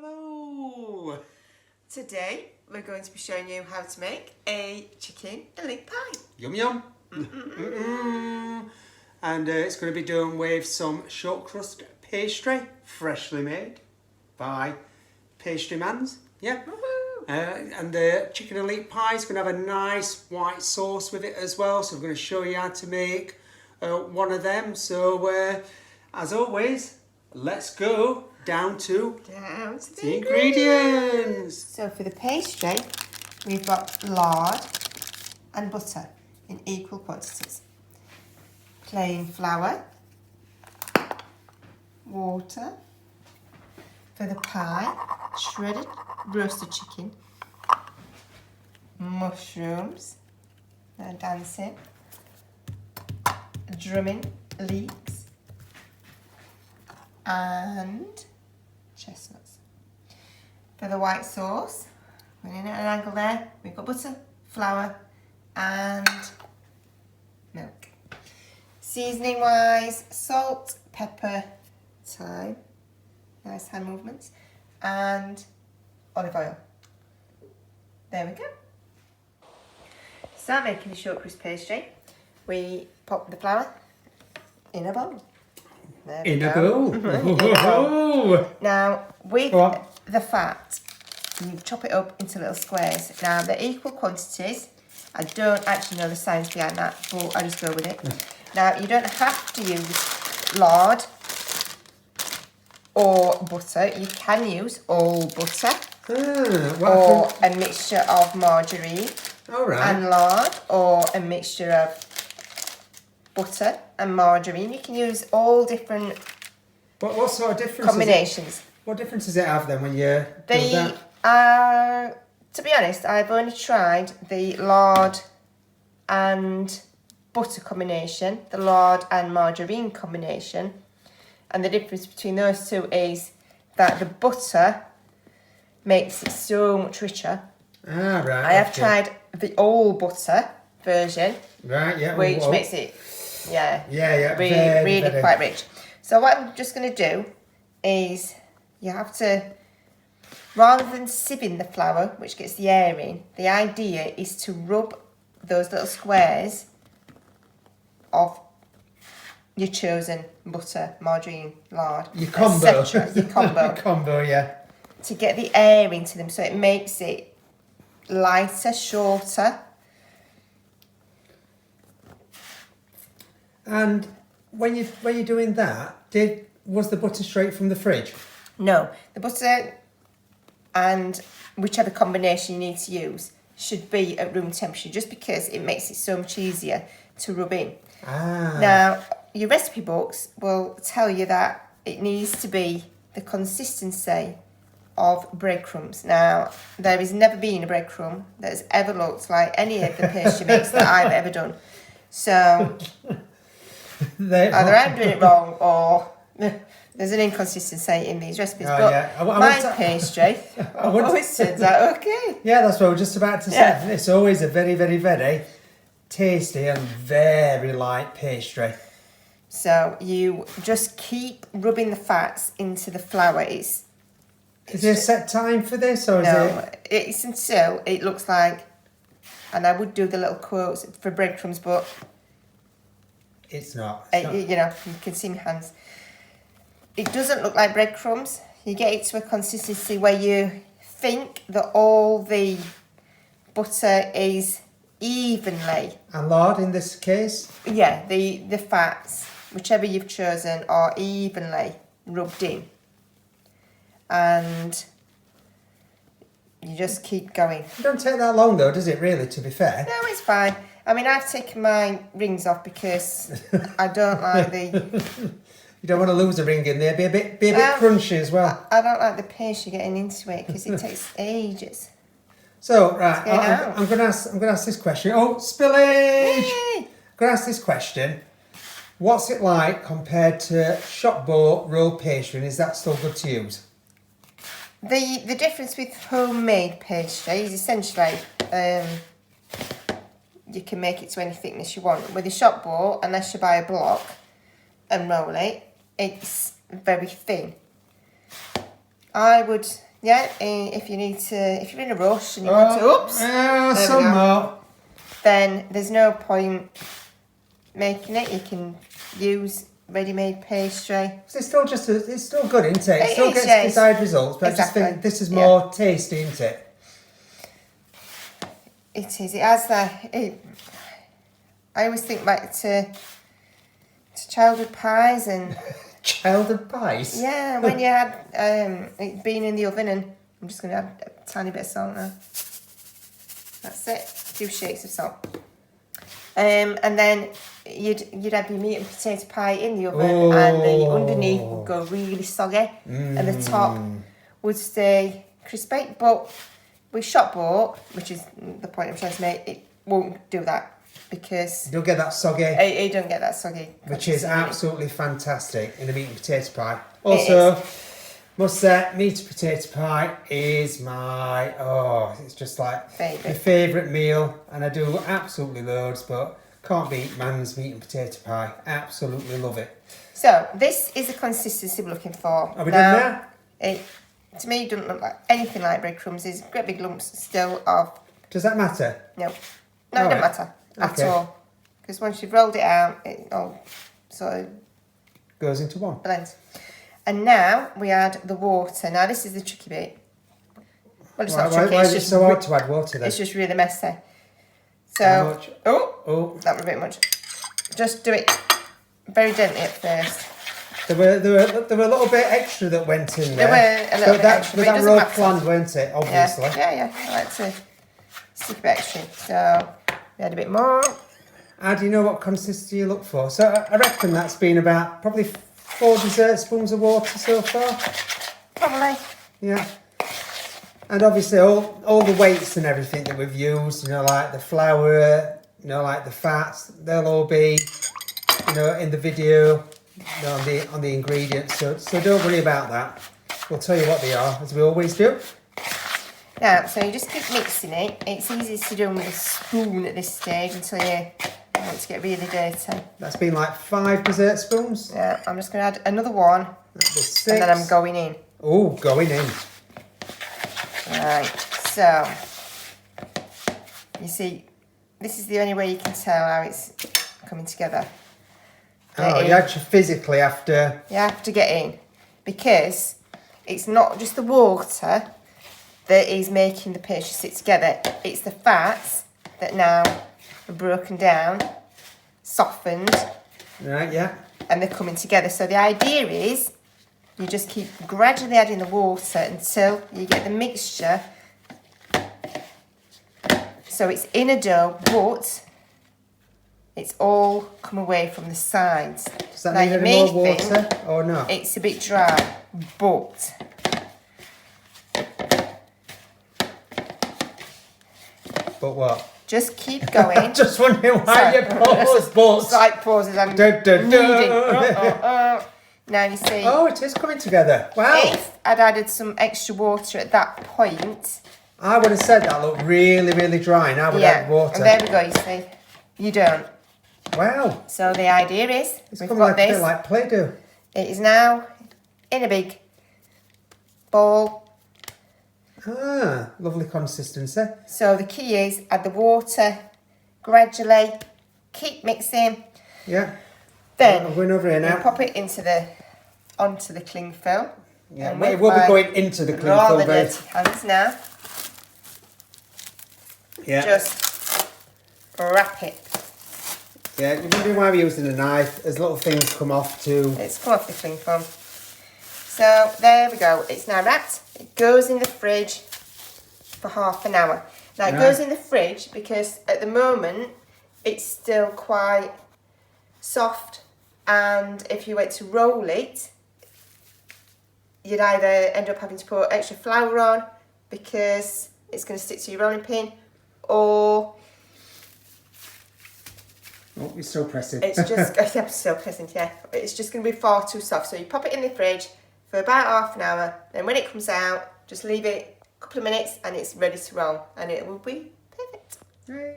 Hello! Today we're going to be showing you how to make a chicken and leek pie. Yum yum! And it's going to be done with some shortcrust pastry, freshly made by Pastry Mans. Yeah. And the chicken and leek pie is going to have a nice white sauce with it as well. So we're going to show you how to make one of them. So as always, let's go down to the ingredients. So for the pastry, we've got lard and butter in equal quantities. Plain flour, water. For the pie, shredded roasted chicken, mushrooms, they're dancing, drumming leeks, and chestnuts. For the white sauce, we're in at an angle there, we've got butter, flour, and milk. Seasoning wise, salt, pepper, thyme, nice hand movements, and olive oil. There we go. So making the shortcrust pastry, we pop the flour in a bowl. In a bowl. Now with the fat, you chop it up into little squares. Now they're equal quantities. I don't actually know the science behind that, but I just go with it. Now you don't have to use lard or butter. You can use all butter or a mixture of margarine and lard, or a mixture of butter and margarine. You can use all different what sort of difference combinations. What difference does it have then when you do that? To be honest, I've only tried the lard and butter combination, the lard and margarine combination, and the difference between those two is that the butter makes it so much richer. Right. I have tried the all butter version, which makes it, really quite rich. So what I'm just going to do is, you have to, rather than sieving the flour, which gets the air in, the idea is to rub those little squares of your chosen butter, margarine, lard, your combo, your combo, yeah, to get the air into them, so it makes it lighter, shorter. And when you're doing that, was the butter straight from the fridge? No, the butter and whichever combination you need to use should be at room temperature, just because it makes it so much easier to rub in. Now, your recipe books will tell you that it needs to be the consistency of breadcrumbs. Now, there has never been a breadcrumb that has ever looked like any of the pastry mix that I've ever done. So, either I'm doing it wrong or there's an inconsistency in these recipes. My pastry always turns out okay. Yeah, that's what I was just about to say. Yeah. It's always a very, very, very tasty and very light pastry. So you just keep rubbing the fats into the flour. Is there a set time for this, or it's until it looks like, and I would do the little quotes for breadcrumbs, but it's not. You know, you can see my hands. It doesn't look like breadcrumbs. You get it to a consistency where you think that all the butter is evenly. And lard in this case? Yeah, the fats, whichever you've chosen, are evenly rubbed in. And you just keep going. It don't take that long though, does it really, to be fair? No, it's fine. I mean, I've taken my rings off because I don't like the... You don't want to lose a ring in there. Be a bit crunchy as well. I don't like the pastry getting into it because it takes ages. So I'm going to ask this question. Oh, spillage! Yay! I'm going to ask this question. What's it like compared to shop bought roll pastry, and is that still good to use? The difference with homemade pastry is essentially you can make it to any thickness you want. With a shop bought, unless you buy a block and roll it, it's very thin. I would Yeah, if you need to, if you're in a rush and you want to, oops, there we some go. more. Then there's no point making it. You can use ready-made pastry. So it's still good, isn't it? It still is, gets yeah, desired results, but exactly. I just think this is more tasty, isn't it? It is. It has that. I always think back to childhood pies and childhood pies. yeah, when you had it being in the oven, and I'm just going to add a tiny bit of salt now. That's it. 2 shakes of salt. And then you'd have your meat and potato pie in the oven, and the underneath would go really soggy, and the top would stay crispy. But with shop bought, which is the point I'm trying to make, it won't do that because you don't get that soggy. You don't get that soggy, which is absolutely fantastic in a meat and potato pie. Also, must say, meat and potato pie is my it's just like my favourite meal, and I do absolutely loads, but can't beat Man's meat and potato pie. Absolutely love it. So this is the consistency we're looking for. Are we done now? To me, it doesn't look like anything like breadcrumbs. There's great big lumps still of. Does that matter? No, it doesn't matter at all. Because once you've rolled it out, it all sort of goes into one. blends. And now we add the water. Now this is the tricky bit. Well, it's not tricky. Why It's is it just so hard to add water then? It's just really messy. So, How much? oh, that was a bit much. Just do it very gently at first. There were a little bit extra that went in there. There were a little bit extra, but it that doesn't were all matter. planned, weren't it? Obviously. Yeah. I like to stick a bit extra. So we add a bit more. How do you know what consistency you look for? So I reckon that's been about probably 4 dessert spoons of water so far. Probably. Yeah. And obviously all the weights and everything that we've used, like the flour, like the fats, they'll all be, in the video, on the ingredients. So don't worry about that. We'll tell you what they are, as we always do. Now, so you just keep mixing it. It's easiest to do with a spoon at this stage until you want to get really dirty. That's been like 5 dessert spoons. Yeah, I'm just going to add another one. That was 6. And then I'm going in. Oh, going in. Right, so you see, this is the only way you can tell how it's coming together. You actually physically have to... You have to get in, because it's not just the water that is making the pastry sit together, it's the fats that now are broken down, softened. Right, yeah. And they're coming together. So the idea is you just keep gradually adding the water until you get the mixture. So it's in a dough, but it's all come away from the sides. Does that need any more water or not? It's a bit dry, but what? just keep going. Just wondering why you paused, but... Slight pauses. I'm kneading. Now you see. Oh, it is coming together. Wow. If I'd added some extra water at that point, I would have said that looked really, really dry, and I would add water. And there we go, you see. You don't. Wow. So the idea is, It's we've coming got like, this. a bit like Play-Doh. It is now in a big bowl. Lovely consistency. So the key is add the water gradually, keep mixing. Yeah. Then I'm going over here now. pop it onto the cling film. Yeah, it will be going into the cling film. Dirty hands now. Yeah. Just wrap it. Yeah, you're wondering why we're using a knife, as little things come off too. It's come off the cling film. So there we go. It's now wrapped. It goes in the fridge for half an hour. Now it goes in the fridge because at the moment it's still quite soft, and if you went to roll it, you'd either end up having to put extra flour on because it's going to stick to your rolling pin, or you're still pressing. it's just I'm still pressing. Yeah, it's just going to be far too soft. So you pop it in the fridge for about half an hour. Then when it comes out, just leave it a couple of minutes, and it's ready to roll, and it will be perfect.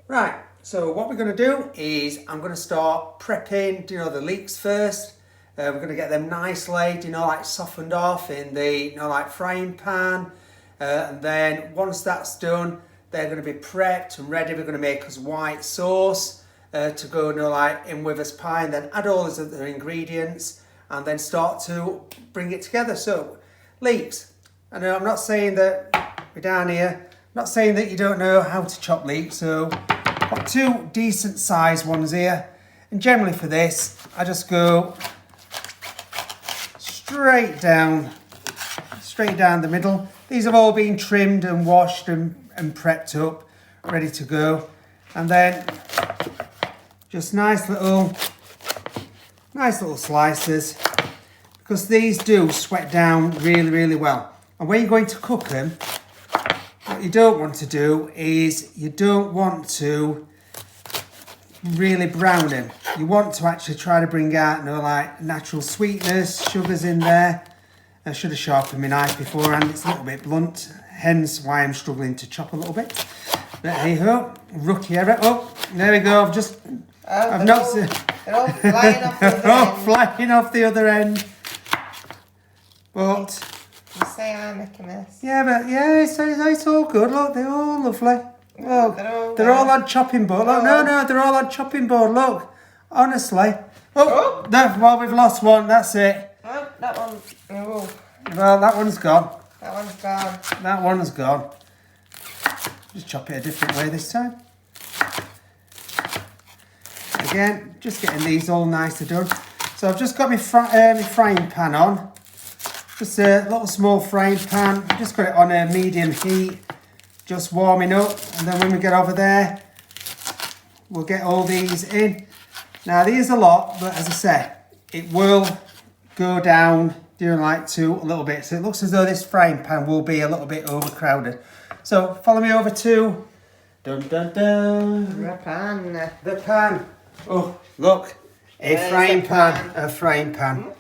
Right. So what we're going to do is I'm going to start prepping, the leeks first. We're going to get them nicely, like softened off in the, like frying pan. And then once that's done, they're going to be prepped and ready. We're going to make us white sauce to go in with us pie, and then add all those other ingredients and then start to bring it together. So, leeks. I know I'm not saying that we're down here. I'm not saying that you don't know how to chop leeks. So, I've got 2 decent sized ones here. And generally for this, I just go straight down the middle. These have all been trimmed and washed and prepped up, ready to go. And then just nice little slices, because these do sweat down really, really well. And when you're going to cook them, what you don't want to do is you don't want to really brown them. You want to actually try to bring out natural sweetness, sugars in there. I should have sharpened my knife beforehand. It's a little bit blunt, hence why I'm struggling to chop a little bit. But hey ho, rookie error. Oh, there we go. They're all flying off the other end. Flying off the other end. But you say I make a mess. Yeah, but it's all good. Look, they're all lovely. Look, they're all on chopping board. Look, no, they're all on chopping board. Look, honestly. Well, we've lost one. That's it. Oh, that one. Oh. Well, that one's gone. That one's gone. That one's gone. Just chop it a different way this time. Again, just getting these all nicely done. So I've just got my frying pan on. Just a little small frying pan. Just got it on a medium heat. Just warming up. And then when we get over there, we'll get all these in. Now, these are a lot, but as I said, it will go down to a little bit. So it looks as though this frying pan will be a little bit overcrowded. So follow me over to the pan. The pan. Oh, look, a frying pan.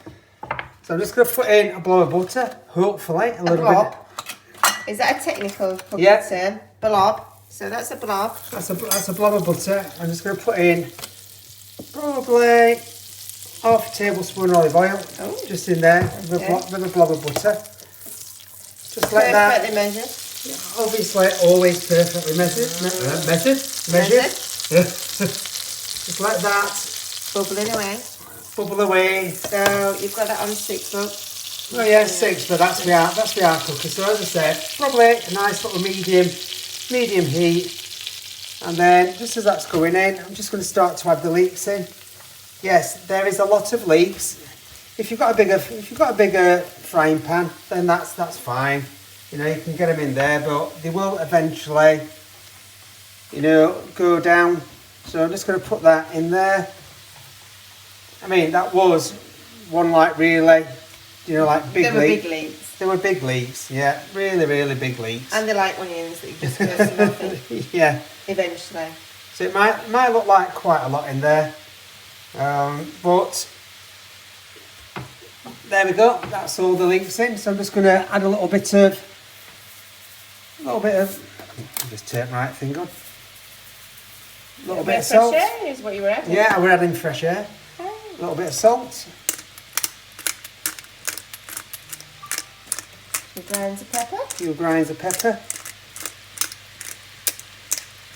So I'm just going to put in a blob of butter, hopefully a little bit. Is that a technical term? Blob. So that's a blob. That's a blob of butter. I'm just going to put in probably half a tablespoon olive oil, just in there with a blob of butter. Just like that. Perfectly measured. Yeah, obviously, always perfectly measured. Just like that. Bubble away. So you've got that on 6 up. Oh yeah, 6, but that's the our cooker. So as I said, probably a nice little medium heat. And then just as that's going in, I'm just going to start to add the leeks in. Yes, there is a lot of leeks. If you've got a bigger frying pan, then that's fine. You can get them in there, but they will eventually, go down. So I'm just going to put that in there. I mean, that was one really, big leek. Big leeks. They were big leeks, yeah, really, really big leeks. And they're like onions that you just burst them off. Yeah. Eventually. So it might look like quite a lot in there, but there we go. That's all the leeks in. So I'm just going to add a little bit of. Just turn my right thing on. A little bit of salt. Fresh air is what you were adding. Yeah, we're adding fresh air. Okay. A little bit of salt. Few grinds of pepper. Few grinds of pepper.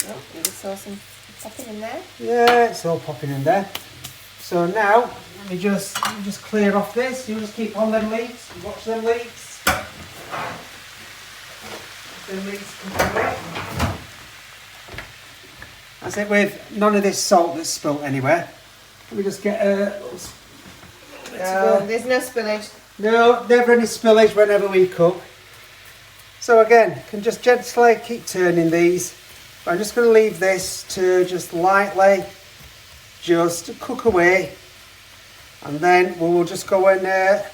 Oh, you just saw some popping in there. Yeah, it's all popping in there. So now, let me just clear off this. You just keep on them leeks. Watch them leeks. Them leeks come away. That's it, with none of this salt that's spilt anywhere. Let me just get a little there's no spillage. No, never any spillage whenever we cook. So again, can just gently keep turning these. I'm just going to leave this to just lightly just cook away, and then we'll just go and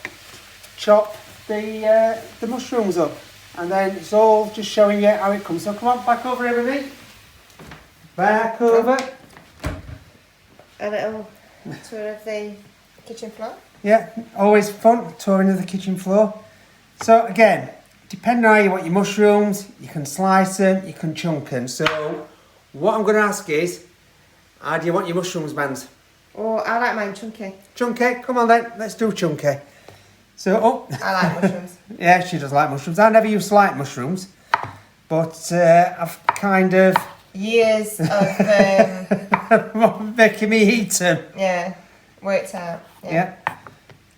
chop the mushrooms up, and then it's all just showing you how it comes. So come on, back over here with me. Back over. A little tour of the kitchen floor. Yeah, always fun, touring of the kitchen floor. So again, depending on how you want your mushrooms, you can slice them, you can chunk them. So what I'm going to ask is, how do you want your mushrooms, Mans? Oh, I like mine chunky. Chunky? Come on then, let's do chunky. So, oh. I like mushrooms. Yeah, she does like mushrooms. I never used to like mushrooms, but I've kind of... Years of, making me eat them. yeah, worked out. Yeah.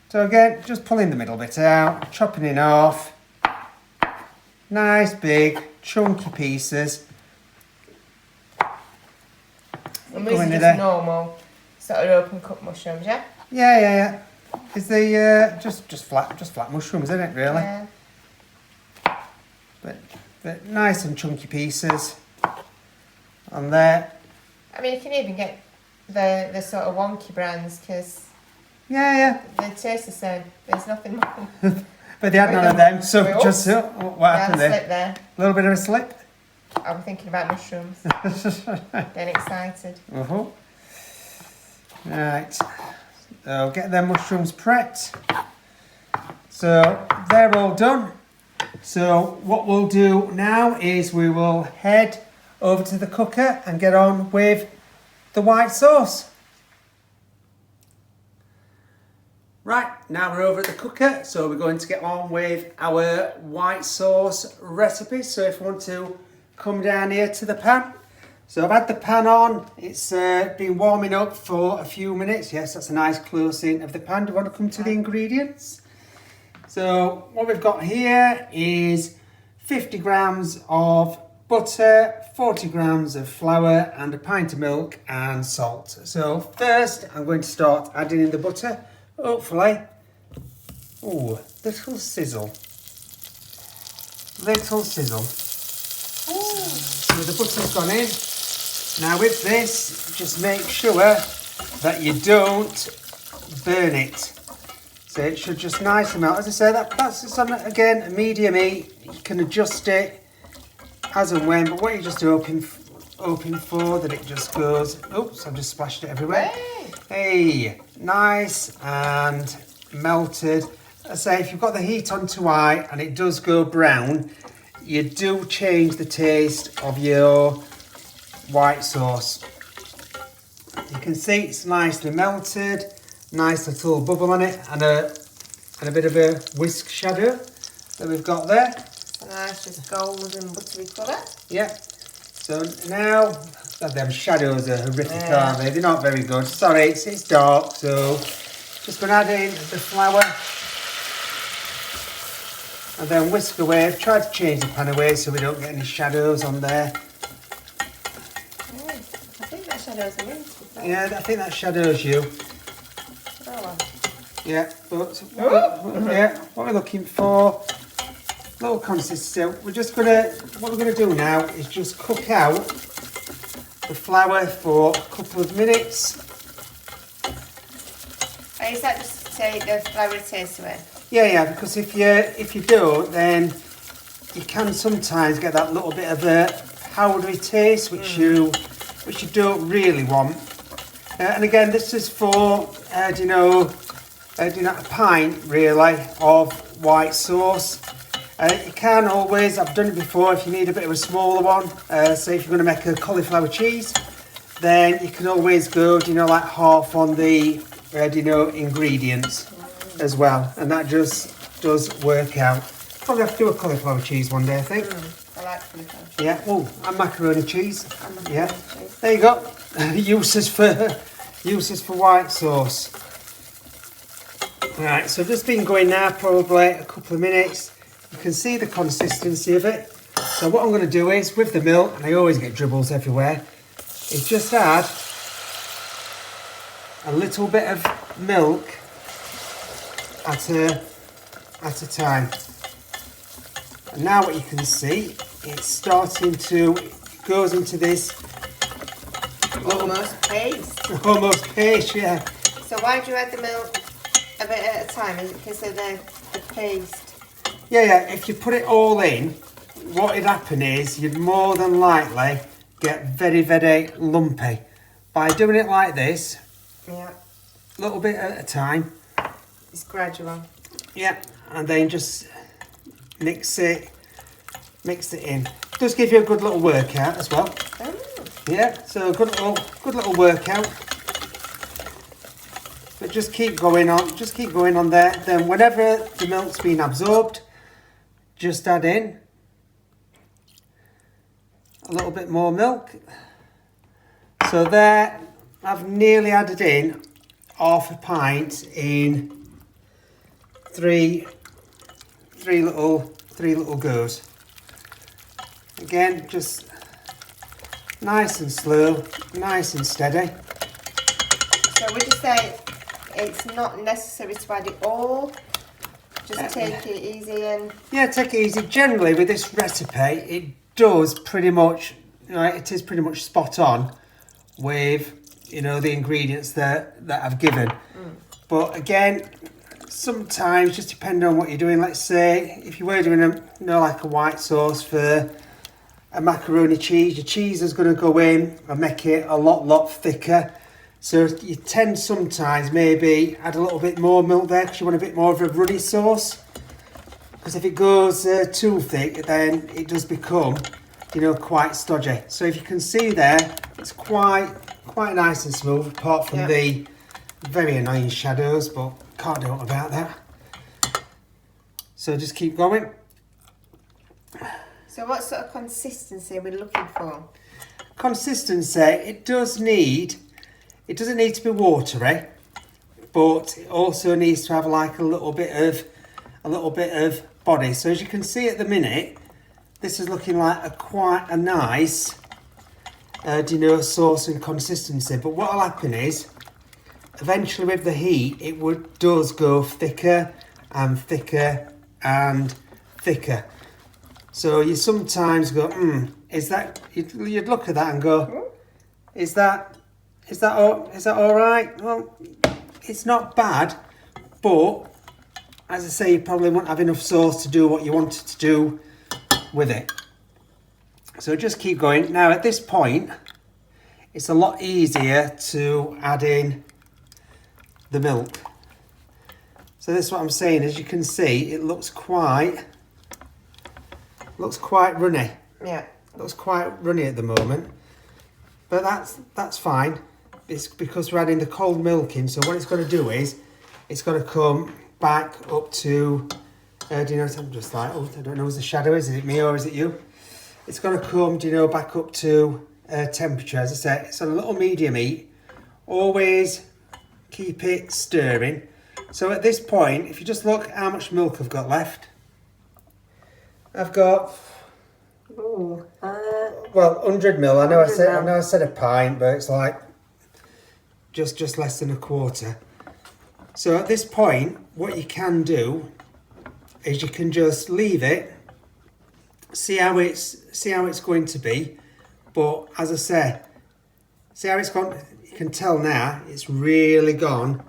So again, just pulling the middle bit out, chopping it off. Nice, big, chunky pieces. And these are just normal, sort of open cut mushrooms, yeah? Yeah. Is they just flat mushrooms, isn't it? Really? Yeah. But nice and chunky pieces. On there. I mean, you can even get the sort of wonky brands because Yeah. they taste the same. There's nothing. But they had none of them, so Oops. just what happened Slip there? there. A little bit of a slip. I'm thinking about mushrooms. Getting excited. Right. So get them mushrooms prepped. So they're all done. So what we'll do now is we will head over to the cooker and get on with the white sauce. Right, now we're over at the cooker, so we're going to get on with our white sauce recipe. So if you want to come down here to the pan. So I've had the pan on, it's been warming up for a few minutes. Yes, that's a nice close in of the pan. Do you want to come to the ingredients? So what we've got here is 50 grams of butter, 40 grams of flour and a pint of milk and salt. So first I'm going to start adding in the butter, hopefully. Oh, little sizzle. Little sizzle. Ooh. So the butter's gone in. Now with this, just make sure that you don't burn it. So it should just nicely melt. As I say, that's on, again, a medium heat. You can adjust it as and when, but what you just hoping for that it just goes. Oops, I've just splashed it everywhere. Hey, nice and melted. As I say, if you've got the heat on to high and it does go brown, you do change the taste of your white sauce. You can see it's nicely melted, nice little bubble on it, and a bit of a whisk shadow that we've got there. A nice, just golden buttery colour. Yeah. So now, them shadows are horrific, aren't they? They're not very good. Sorry, it's dark, so just going to add in the flour and then whisk away. I've tried to change the pan away so we don't get any shadows on there. I think that shadows are in. Yeah, I think that shadows you. Oh. Yeah, but what we're looking for, little consistency. What we're gonna do now is just cook out the flour for a couple of minutes. And is that just to take the flour taste away? Yeah, because if you don't, then you can sometimes get that little bit of a powdery taste, which you don't really want. And again, this is for a pint really of white sauce. You can always, I've done it before, if you need a bit of a smaller one, say if you're going to make a cauliflower cheese, then you can always go, like half on the, ingredients as well. And that just does work out. Probably have to do a cauliflower cheese one day, I think. I like cauliflower cheese. Yeah, and macaroni cheese. Cheese. There you go. uses for white sauce. Right, so I've just been going now probably a couple of minutes. You can see the consistency of it. So what I'm going to do is, with the milk, and I always get dribbles everywhere, is just add a little bit of milk at a time. And now what you can see, it's starting to, it goes into this Almost paste. Almost paste, yeah. So why do you add the milk a bit at a time? Is it because of the paste? Yeah, if you put it all in, what would happen is you'd more than likely get very, very lumpy. By doing it like this, Yeah. a little bit at a time. It's gradual. Yeah, and then just mix it in. Does give you a good little workout as well. Yeah, so good little workout. But just keep going on there. Then whenever the milk's been absorbed, just add in a little bit more milk. So there, I've nearly added in half a pint in three little goes. Again, just nice and slow, nice and steady. So would you say it's not necessary to add it all? Just take it easy and... Yeah, take it easy. Generally, with this recipe, it does pretty much, it is pretty much spot on with, the ingredients that I've given. But again, sometimes, just depending on what you're doing, let's say, if you were doing like a white sauce for a macaroni cheese, your cheese is going to go in and make it a lot thicker. So you tend sometimes maybe add a little bit more milk there because you want a bit more of a runny sauce. Because if it goes too thick, then it does become, quite stodgy. So if you can see there, it's quite nice and smooth, apart from the very annoying shadows, but can't do it about that. So just keep going. So what sort of consistency are we looking for? Consistency, it doesn't need to be watery, but it also needs to have like a little bit of body. So as you can see at the minute, this is looking like quite a nice sauce and consistency. But what will happen is, eventually with the heat, it does go thicker and thicker and thicker. So you sometimes go, is that? You'd look at that and go, is that all right? Well, it's not bad, but as I say, you probably won't have enough sauce to do what you wanted to do with it. So just keep going. Now at this point, it's a lot easier to add in the milk. So this is what I'm saying. As you can see, it looks quite runny. Yeah. Looks quite runny at the moment, but that's fine. It's because we're adding the cold milk in. So what it's going to do is, it's going to come back up to. I'm just like, I don't know who's the shadow is. Is it me or is it you? It's going to come, back up to temperature. As I said, it's on a little medium heat. Always keep it stirring. So at this point, if you just look how much milk I've got left. I've got 100 ml. I know I said a pint, but it's like just less than a quarter. So at this point, what you can do is you can just leave it, see how it's going to be. But as I say, see how it's gone. You can tell now it's really gone.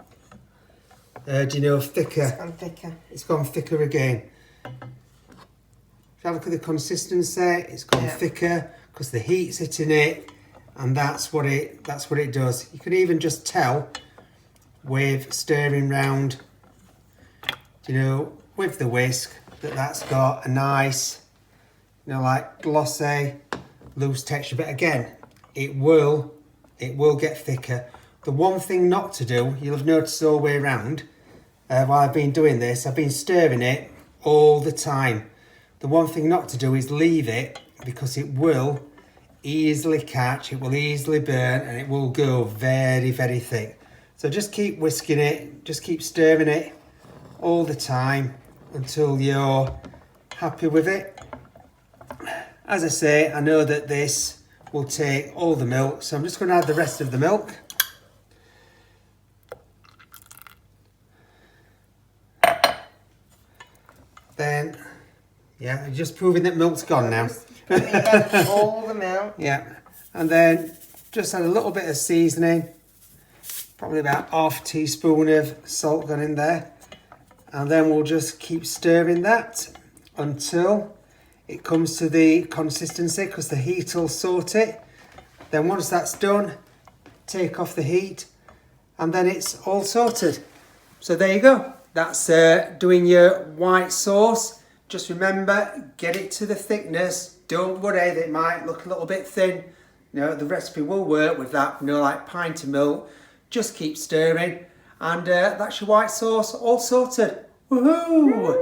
Thicker. It's gone thicker. It's gone thicker again. If you have a look at the consistency, it's gone thicker because the heat's hitting it, and that's what it does. You can even just tell with stirring round, with the whisk, that's got a nice, like glossy, loose texture. But again, it will get thicker. The one thing not to do, you'll have noticed all the way around, while I've been doing this, I've been stirring it all the time. The one thing not to do is leave it, because it will easily catch, it will easily burn, and it will go very, very thick. So just keep whisking it, just keep stirring it all the time until you're happy with it. As I say, I know that this will take all the milk, so I'm just going to add the rest of the milk. Then, just proving that milk's gone now. All the milk. Yeah, and then just add a little bit of seasoning, probably about half a teaspoon of salt gone in there, and then we'll just keep stirring that until it comes to the consistency, because the heat will sort it. Then once that's done, take off the heat, and then it's all sorted. So there you go. That's doing your white sauce. Just remember, get it to the thickness. Don't worry that it might look a little bit thin. The recipe will work with that, like pint of milk. Just keep stirring. And that's your white sauce all sorted. Woohoo!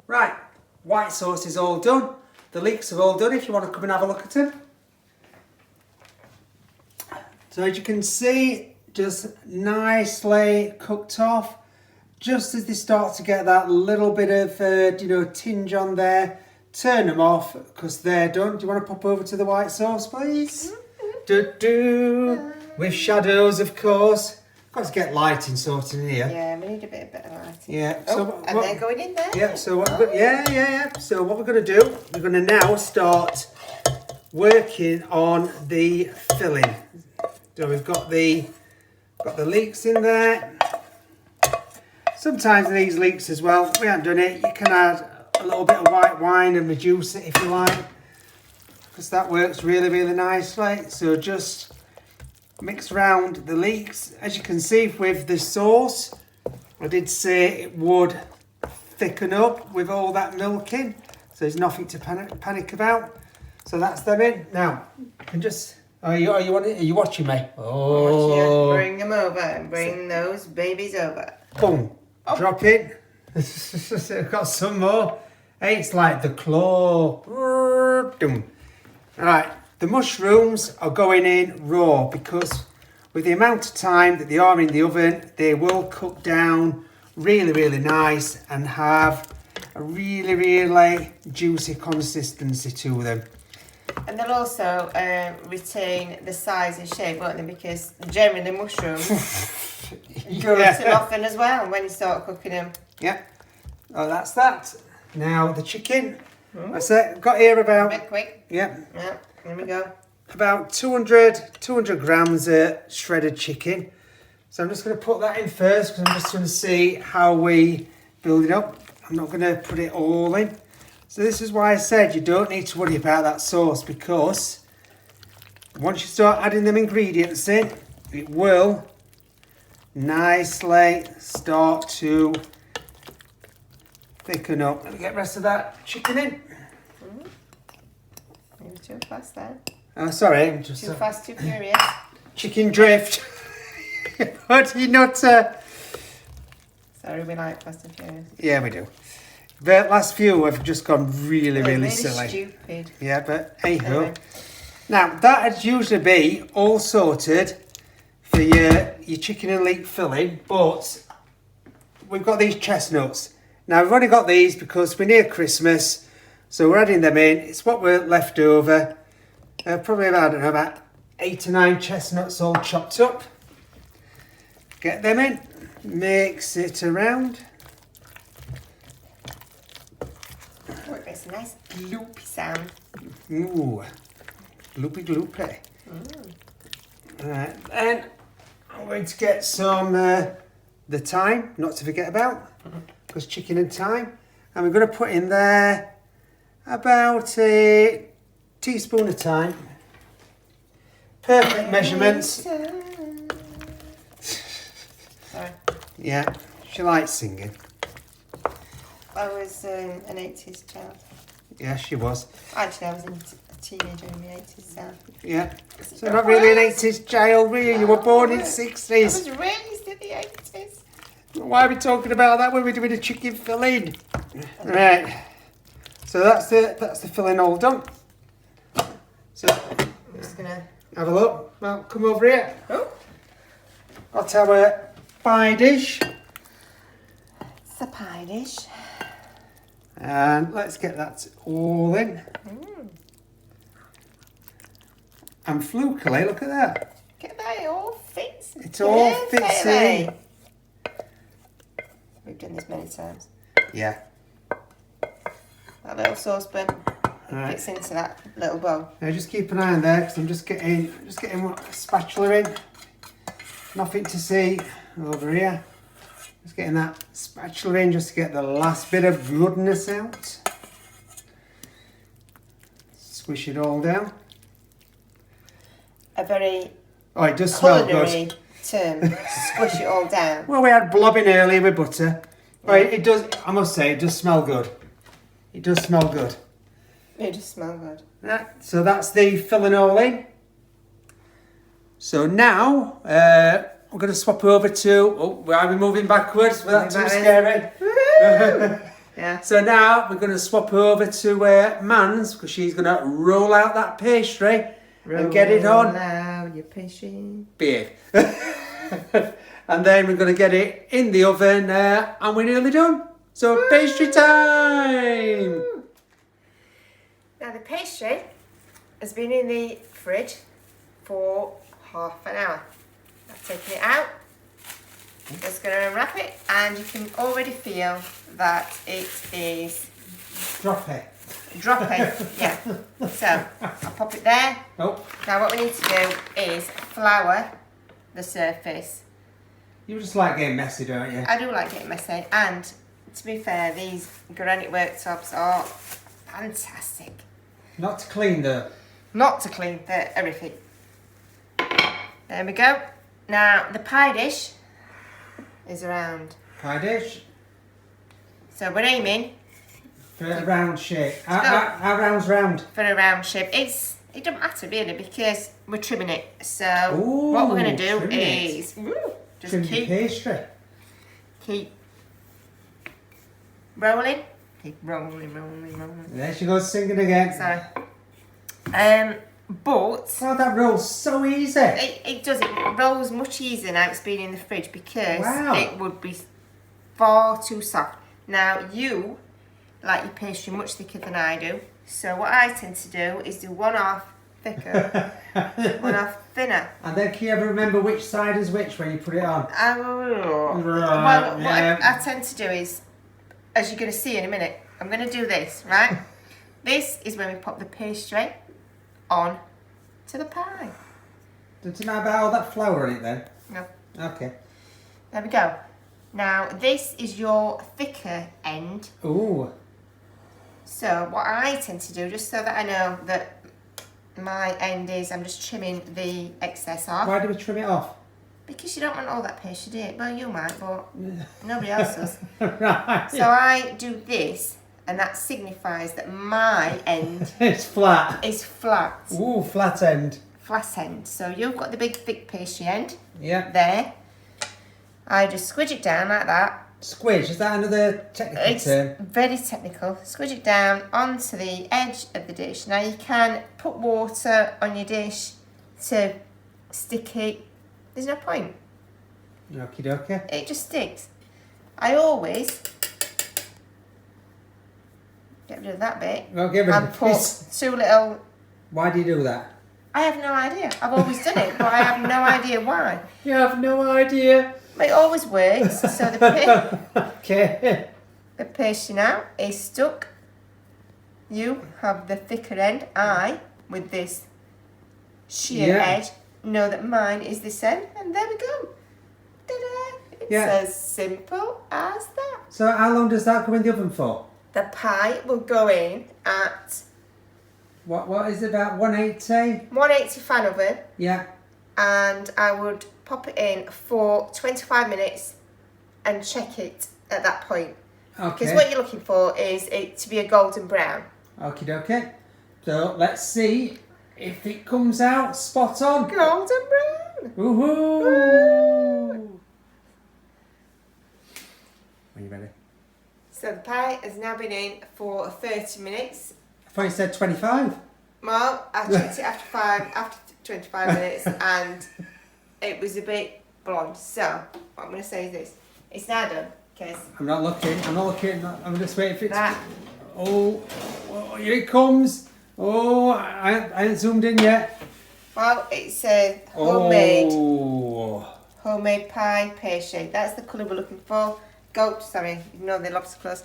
Right, white sauce is all done. The leeks are all done if you want to come and have a look at them. So as you can see, just nicely cooked off. Just as they start to get that little bit of, tinge on there, turn them off because they're done. Do you want to pop over to the white sauce, please? With shadows, of course. Got to get lighting sorted in here. Yeah, we need a bit of better lighting. Yeah. And they're going in there. Yeah. So what? So what we're going to do? We're going to now start working on the filling. So we've got the leeks in there. Sometimes these leeks as well, we haven't done it. You can add a little bit of white wine and reduce it if you like, because that works really, really nicely. So just mix around the leeks. As you can see with the sauce, I did say it would thicken up with all that milk in, so there's nothing to panic about. So that's them in. Now, you can just... Are you watching me? Oh. Bring them over and bring those babies over. Boom. Oh. Drop it. I've got some more. Hey, it's like the claw. Alright, the mushrooms are going in raw because with the amount of time that they are in the oven, they will cook down really, really nice and have a really, really juicy consistency to them. And they'll also retain the size and shape, won't they? Because generally mushrooms go rotten often as well when you start cooking them. Yeah. Oh, that's that. Now the chicken. That's it. Got here about... A bit quick. Yeah. Yeah, here we go. About 200 grams of shredded chicken. So I'm just going to put that in first because I'm just going to see how we build it up. I'm not going to put it all in. So this is why I said you don't need to worry about that sauce, because once you start adding them ingredients in, it will nicely start to thicken up. Let me get the rest of that chicken in. Maybe too fast there. Oh, sorry. I'm just, too fast, too furious. Chicken drift. Buddy nutter. Sorry, we like fast and furious. Yeah, we do. The last few have just gone really, really silly. Stupid. Yeah, but hey ho. Anyway. Now that'd usually be all sorted for your chicken and leek filling, but we've got these chestnuts. Now we've only got these because we're near Christmas, so we're adding them in. It's what we're left over. Probably about 8 or 9 chestnuts all chopped up. Get them in. Mix it around. Oh, it makes a nice gloopy sound. Ooh, gloopy. Alright, and I'm going to get some the thyme, not to forget about, because chicken and thyme. And we're going to put in there about a teaspoon of thyme. Perfect measurements. Sorry. Yeah, she likes singing. I was an 80s child. Yeah, she was. Actually, I was a teenager in the 80s, so... Yeah. So not really an 80s child, were you? You were born in 60s. I was raised in the 80s. Why are we talking about that when we're doing a chicken filling? Right. So that's the filling all done. So I'm just gonna have a look. Well, come over here. Oh. Got our pie dish. It's a pie dish. And let's get that all in. And flukily, look at that. Look at that, it all fits. It all fits in. We've done this many times. Yeah. That little saucepan fits into that little bowl. Now just keep an eye on there because I'm just getting a spatula in. Nothing to see over here. Just getting that spatula in just to get the last bit of goodness out. Squish it all down. A very it does smell culinary good. term. Squish it all down. Well, we had blobbing earlier with butter. Right, it does. I must say, it does smell good. It does smell good. It does smell good. Right, so that's the filling all in. So now, we're going to swap over to... Oh, are we moving backwards? Was that too scary? Yeah. So now we're going to swap over to Man's, because she's going to roll out that pastry and get it on. Roll out your pastry. Behave. And then we're going to get it in the oven and we're nearly done. So pastry time! Now the pastry has been in the fridge for half an hour. I've taken it out. Just going to unwrap it, and you can already feel that it is Droppy. Yeah. So I'll pop it there. Oh, Now what we need to do is flour the surface. you just like getting messy, don't you? I do like getting messy, and to be fair, these granite worktops are fantastic. Not to clean though. Not to clean, they're horrific. There we go. Now the pie dish is around. Pie dish So we're aiming for a round shape. How round's round? for a round shape. It doesn't matter really because we're trimming it. So Ooh, what we're going to do trimming it. is just Trim the pastry. keep rolling. Keep rolling. There she goes singing again. Sorry. But Oh, that rolls so easy. it does. It rolls much easier now it's been in the fridge because Wow. it would be far too soft. Now you like your pastry much thicker than I do. So what I tend to do is do one half thicker, one half thinner. And then can you ever remember which side is which when you put it on? Well, Right, what I tend to do is, as you're going to see in a minute, I'm going to do this, right? This is when we pop the pastry on to the pie. Does it matter about all that flour in it then? No. Okay. There we go. Now, this is your thicker end. Ooh. So, what I tend to do, just so that I know that my end is, I'm just trimming the excess off. Why do we trim it off? Because you don't want all that pastry, do you? Well, you might, but nobody else does. Right. So, I do this, and that signifies that my end It's flat. is flat. Ooh, flat end. Flat end. So, you've got the big, thick pastry end Yeah. there. I just squidge it down like that. Squidge, is that another technical It's term? very technical. Squidge it down onto the edge of the dish. Now you can put water on your dish to stick it. There's no point. Okie dokie. It just sticks. I always get rid of that bit Well, get rid and of put this. two little... Why do you do that? I have no idea. I've always done it, but I have no idea why. You have no idea. But it always works. So the Okay. the pastry now is stuck. You have the thicker end. I, with this sheer Yeah. edge, know that mine is this end. And there we go. Ta-da! It's Yeah. as simple as that. So how long does that go in the oven for? The pie will go in at What is it, about 180? 180 fan oven. Yeah. And I would pop it in for 25 minutes and check it at that point. Because Okay. what you're looking for is it to be a golden brown. Okie dokie. So let's see if it comes out spot on. Golden brown! Woohoo! Are you ready? So the pie has now been in for 30 minutes. I thought you said 25. Well, I checked it after 25 minutes and it was a bit blonde. So what I'm going to say is this. It's now done. Because I'm not looking. I'm just waiting for it to... that... Oh, here it comes. Oh, I ain't zoomed in yet. Well, it's a homemade Oh. homemade pie pastry. That's the colour we're looking for. Sorry, ignore the lobster claws.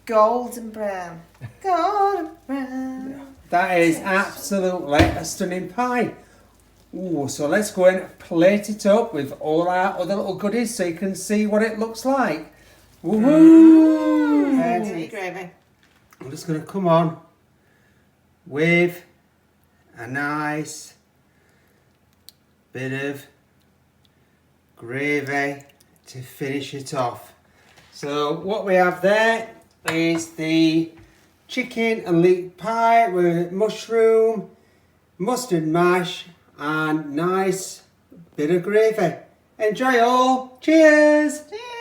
Golden brown. Golden brown. That is absolutely a stunning pie. Ooh, so let's go and plate it up with all our other little goodies so you can see what it looks like. Woohoo! Gravy. I'm just going to come on with a nice bit of gravy to finish it off. So what we have there is the chicken and leek pie with mushroom, mustard mash and nice bit of gravy. Enjoy all. Cheers. Cheers.